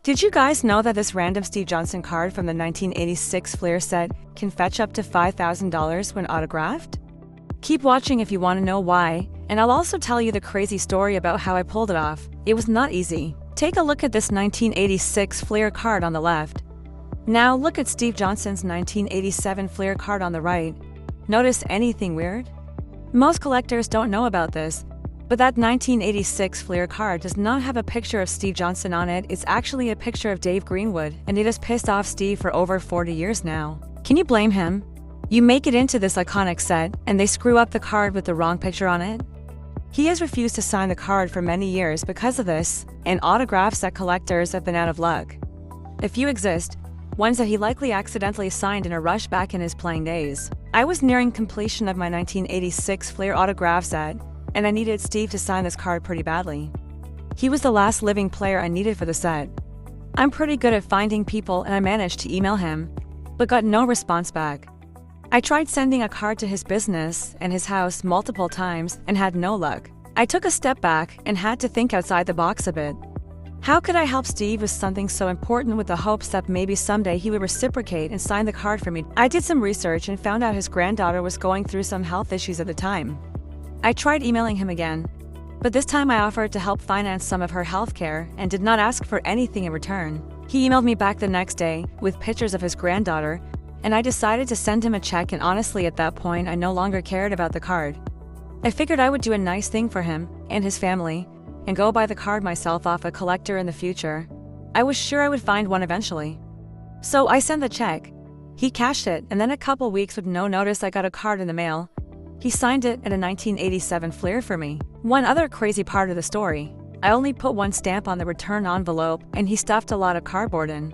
Did you guys know that this random Steve Johnson card from the 1986 Fleer set can fetch up to $5,000 when autographed? Keep watching if you want to know why, and I'll also tell you the crazy story about how I pulled it off. It was not easy. Take a look at this 1986 Fleer card on the left. Now look at Steve Johnson's 1987 Fleer card on the right. Notice anything weird? Most collectors don't know about this, but that 1986 Fleer card does not have a picture of Steve Johnson on it. It's actually a picture of Dave Greenwood, and it has pissed off Steve for over 40 years now. Can you blame him? You make it into this iconic set, and they screw up the card with the wrong picture on it? He has refused to sign the card for many years because of this, and autographs that collectors have been out of luck. A few exist, ones that he likely accidentally signed in a rush back in his playing days. I was nearing completion of my 1986 Fleer autograph set, and I needed Steve to sign this card pretty badly. He was the last living player I needed for the set. I'm pretty good at finding people, and I managed to email him, but got no response back. I tried sending a card to his business and his house multiple times and had no luck. I took a step back and had to think outside the box a bit. How could I help Steve with something so important, with the hopes that maybe someday he would reciprocate and sign the card for me? I did some research and found out his granddaughter was going through some health issues at the time. I tried emailing him again, but this time I offered to help finance some of her health care and did not ask for anything in return. He emailed me back the next day with pictures of his granddaughter, and I decided to send him a check, and honestly at that point I no longer cared about the card. I figured I would do a nice thing for him and his family and go buy the card myself off a collector in the future. I was sure I would find one eventually. So I sent the check. He cashed it, and then a couple weeks with no notice I got a card in the mail. He signed it at a 1987 Fleer for me. One other crazy part of the story, I only put one stamp on the return envelope and he stuffed a lot of cardboard in.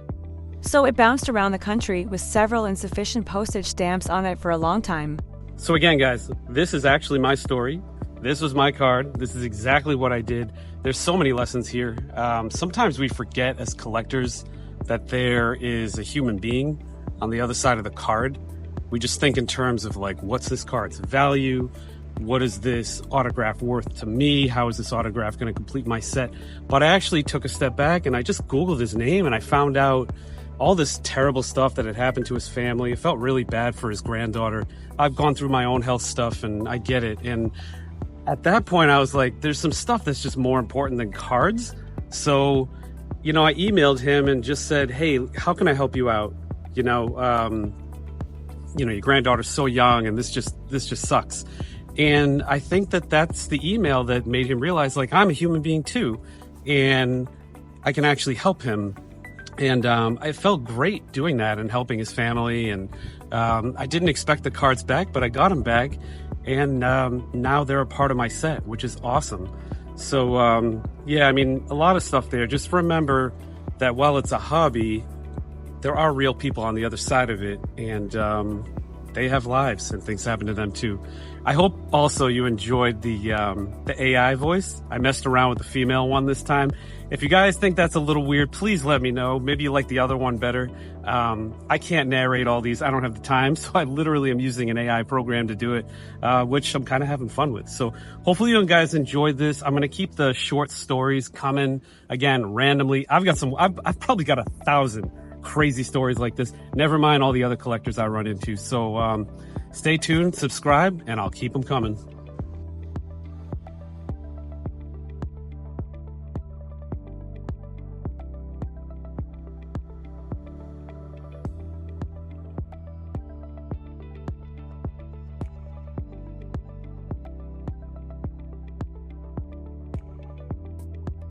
So it bounced around the country with several insufficient postage stamps on it for a long time. So again, guys, this is actually my story. This was my card. This is exactly what I did. There's so many lessons here. Sometimes we forget as collectors that there is a human being on the other side of the card. We just think in terms of like, what's this card's value? What is this autograph worth to me? How is this autograph going to complete my set? But I actually took a step back and I just Googled his name and I found out all this terrible stuff that had happened to his family. It felt really bad for his granddaughter. I've gone through my own health stuff and I get it. And at that point I was like, there's some stuff that's just more important than cards. So, I emailed him and just said, hey, how can I help you out? Your granddaughter's so young and this just sucks. And I think that that's the email that made him realize, like, I'm a human being too, and I can actually help him. And I felt great doing that and helping his family. And I didn't expect the cards back, but I got them back. And now they're a part of my set, which is awesome. So, a lot of stuff there. Just remember that while it's a hobby, there are real people on the other side of it, and they have lives and things happen to them too. I hope also you enjoyed the AI voice. I messed around with the female one this time. If you guys think that's a little weird, please let me know. Maybe you like the other one better. I can't narrate all these. I don't have the time, so I literally am using an AI program to do it, which I'm kind of having fun with. So hopefully you guys enjoyed this. I'm going to keep the short stories coming, again, randomly. I've probably got 1,000 crazy stories like this, never mind all the other collectors I run into. So stay tuned, subscribe, and I'll keep them coming.